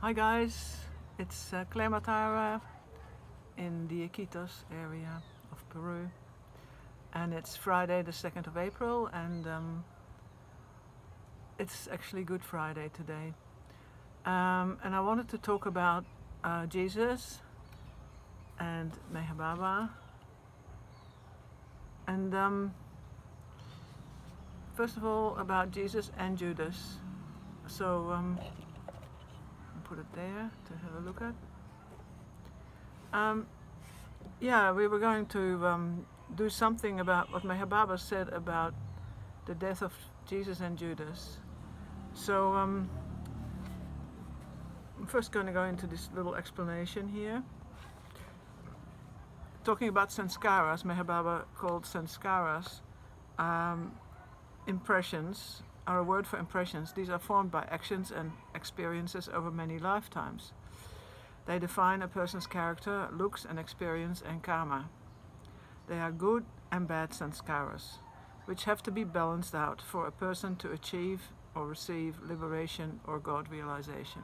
Hi guys, it's Claire Matara in the Iquitos area of Peru, and it's Friday the 2nd of April, and it's actually Good Friday today, and I wanted to talk about Jesus and Meher Baba, and first of all about Jesus and Judas. So put it there to have a look at. Yeah, we were going to do something about what Meher Baba said about the death of Jesus and Judas. So I'm first going to go into this little explanation here. Talking about sanskaras, Meher Baba called sanskaras impressions, are a word for impressions. These are formed by actions and experiences over many lifetimes. They define a person's character, looks and experience and karma. They are good and bad sanskaras, which have to be balanced out for a person to achieve or receive liberation or God realization.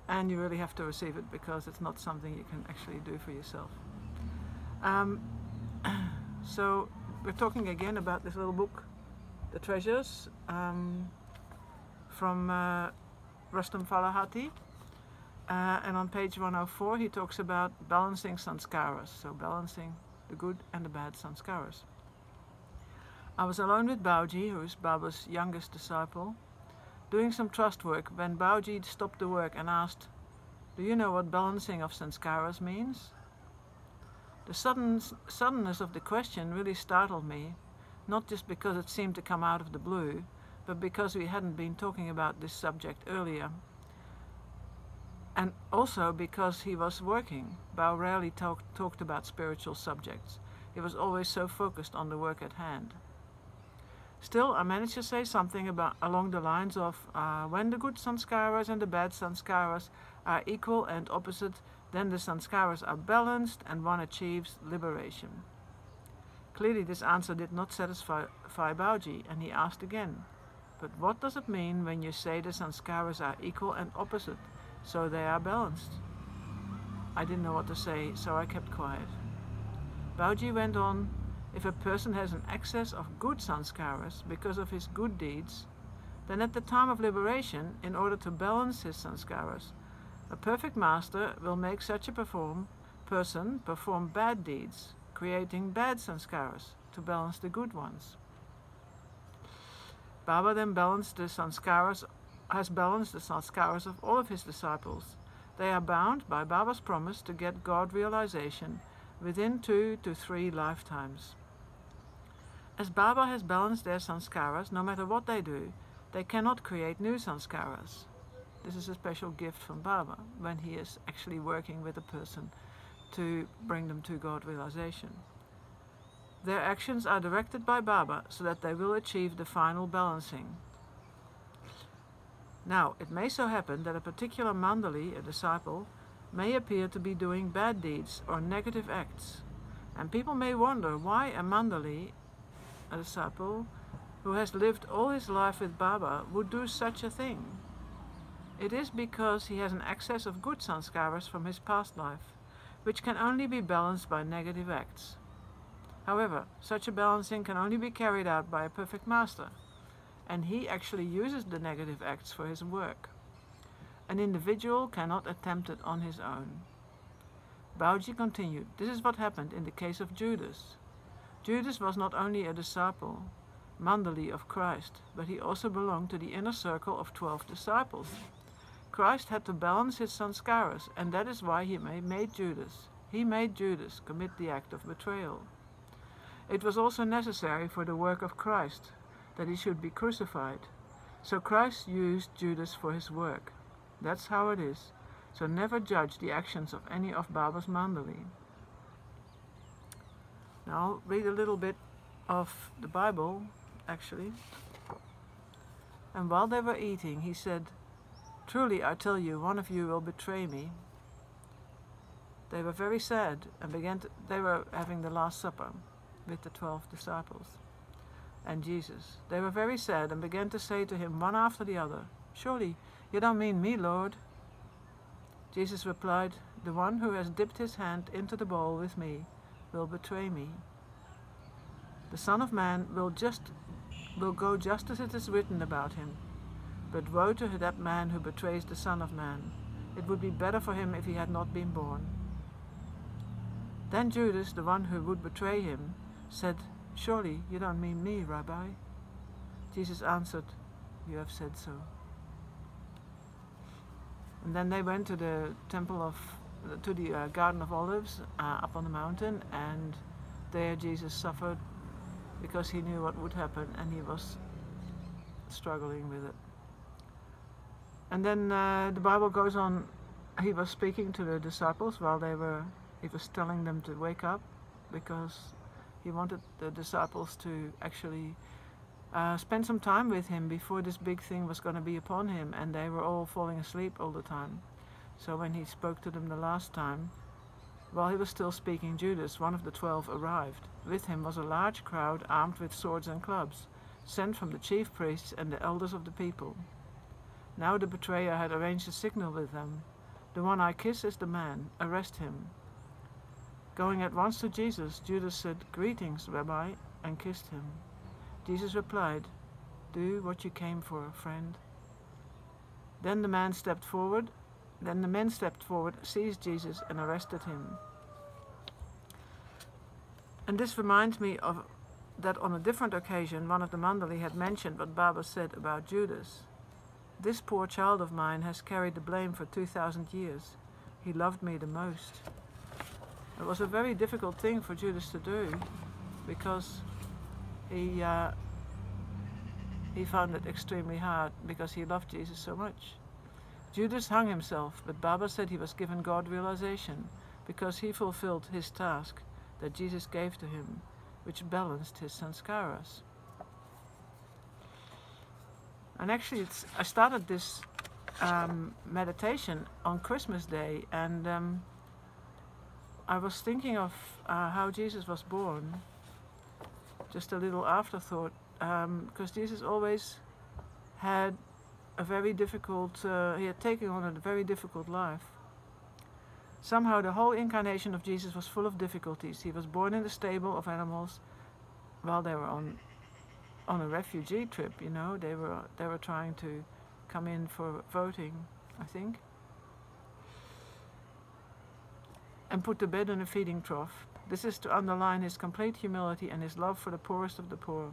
And you really have to receive it, because it's not something you can actually do for yourself. So we're talking again about this little book, The Treasures, from Rustam Falahati, and on page 104 he talks about balancing sanskaras, so balancing the good and the bad sanskaras. I was alone with Bauji, who is Baba's youngest disciple, doing some trust work, when Bauji stopped the work and asked, "Do you know what balancing of sanskaras means?" The suddenness of the question really startled me, not just because it seemed to come out of the blue, but because we hadn't been talking about this subject earlier. And also because he was working. Bao rarely talked about spiritual subjects. He was always so focused on the work at hand. Still, I managed to say something along the lines of, when the good sanskaras and the bad sanskaras are equal and opposite, then the sanskaras are balanced and one achieves liberation. Clearly this answer did not satisfy Bauji, and he asked again, "But what does it mean when you say the sanskaras are equal and opposite, so they are balanced?" I didn't know what to say, so I kept quiet. Bauji went on, "If a person has an excess of good sanskaras because of his good deeds, then at the time of liberation, in order to balance his sanskaras, a perfect master will make such a person perform bad deeds, creating bad sanskaras to balance the good ones." Baba then has balanced the sanskaras of all of his disciples. They are bound by Baba's promise to get God realization within 2 to 3 lifetimes. As Baba has balanced their sanskaras, no matter what they do, they cannot create new sanskaras. This is a special gift from Baba when he is actually working with a person to bring them to God realization. Their actions are directed by Baba so that they will achieve the final balancing. Now, it may so happen that a particular mandali, a disciple, may appear to be doing bad deeds or negative acts, and people may wonder why a mandali, a disciple, who has lived all his life with Baba, would do such a thing. It is because he has an excess of good sanskaras from his past life, which can only be balanced by negative acts. However, such a balancing can only be carried out by a perfect master, and he actually uses the negative acts for his work. An individual cannot attempt it on his own. Bauji continued, "This is what happened in the case of Judas. Judas was not only a disciple, mandali of Christ, but he also belonged to the inner circle of 12 disciples. Christ had to balance his sanskaras, and that is why he made Judas commit the act of betrayal. It was also necessary for the work of Christ that he should be crucified. So Christ used Judas for his work. That's how it is. So never judge the actions of any of Baba's mandali." Now I'll read a little bit of the Bible, actually. "And while they were eating, he said, 'Truly I tell you, one of you will betray me.' They were very sad and they were having the Last Supper with the 12 disciples and Jesus. They were very sad and began to say to him one after the other, "Surely you don't mean me, Lord?" Jesus replied, "The one who has dipped his hand into the bowl with me will betray me. The Son of Man will go just as it is written about him. But woe to that man who betrays the Son of Man. It would be better for him if he had not been born." Then Judas, the one who would betray him, said, "Surely you don't mean me, Rabbi?" Jesus answered, "You have said so." And then they went to the Garden of Olives up on the mountain, and there Jesus suffered because he knew what would happen, and he was struggling with it. And then the Bible goes on, he was speaking to the disciples while he was telling them to wake up, because he wanted the disciples to actually spend some time with him before this big thing was going to be upon him, and they were all falling asleep all the time. So when he spoke to them the last time, while he was still speaking, Judas, one of the 12, arrived. With him was a large crowd armed with swords and clubs, sent from the chief priests and the elders of the people. Now the betrayer had arranged a signal with them. "The one I kiss is the man. Arrest him." Going at once to Jesus, Judas said, "Greetings, Rabbi," and kissed him. Jesus replied, "Do what you came for, friend." Then the men stepped forward, seized Jesus, and arrested him. And this reminds me of that on a different occasion, one of the Mandali had mentioned what Baba said about Judas. "This poor child of mine has carried the blame for 2,000 years. He loved me the most." It was a very difficult thing for Judas to do, because he found it extremely hard, because he loved Jesus so much. Judas hung himself, but Baba said he was given God realization, because he fulfilled his task that Jesus gave to him, which balanced his sanskaras. And actually I started this meditation on Christmas Day, and I was thinking of how Jesus was born. Just a little afterthought, because Jesus always had a very difficult, he had taken on a very difficult life. Somehow the whole incarnation of Jesus was full of difficulties. He was born in the stable of animals while they were on a refugee trip, you know. They were trying to come in for voting, I think. And put to bed in a feeding trough. This is to underline his complete humility and his love for the poorest of the poor.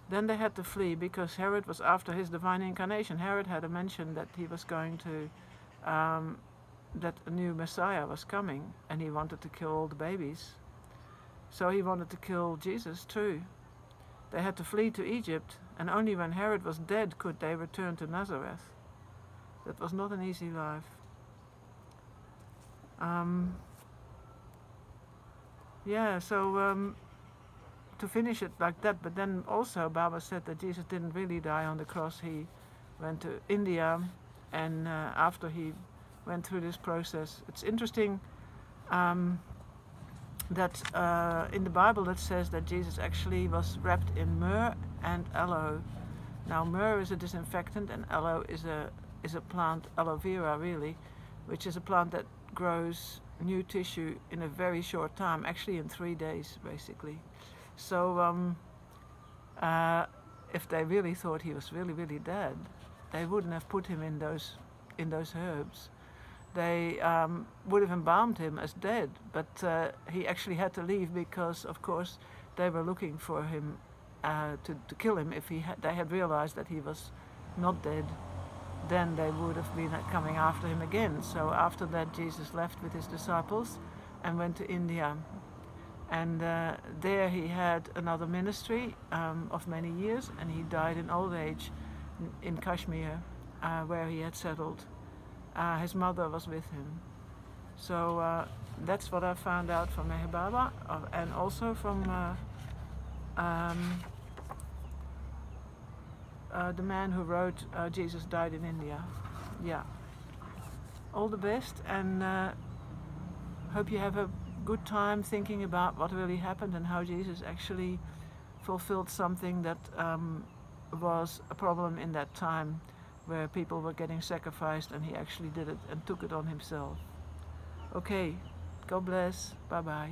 Then they had to flee because Herod was after his divine incarnation. Herod had mentioned that he was going to, that a new Messiah was coming, and he wanted to kill all the babies. So he wanted to kill Jesus too. They had to flee to Egypt, and only when Herod was dead could they return to Nazareth. That was not an easy life. To finish it like that, but then also Baba said that Jesus didn't really die on the cross. He went to India, and after he went through this process, it's interesting that in the Bible it says that Jesus actually was wrapped in myrrh and aloe. Now myrrh is a disinfectant, and aloe is a plant, aloe vera really, which is a plant that grows new tissue in a very short time, actually in 3 days basically. So if they really thought he was really, really dead, they wouldn't have put him in those herbs. They would have embalmed him as dead, but he actually had to leave because, of course, they were looking for him to kill him. If they had realized that he was not dead, then they would have been coming after him again. So after that, Jesus left with his disciples and went to India. And there he had another ministry of many years, and he died in old age in Kashmir, where he had settled. His mother was with him. So that's what I found out from Meher Baba, and also from the man who wrote Jesus Died in India. Yeah. All the best, and hope you have a good time thinking about what really happened and how Jesus actually fulfilled something that was a problem in that time where people were getting sacrificed, and he actually did it and took it on himself. Okay, God bless, bye bye.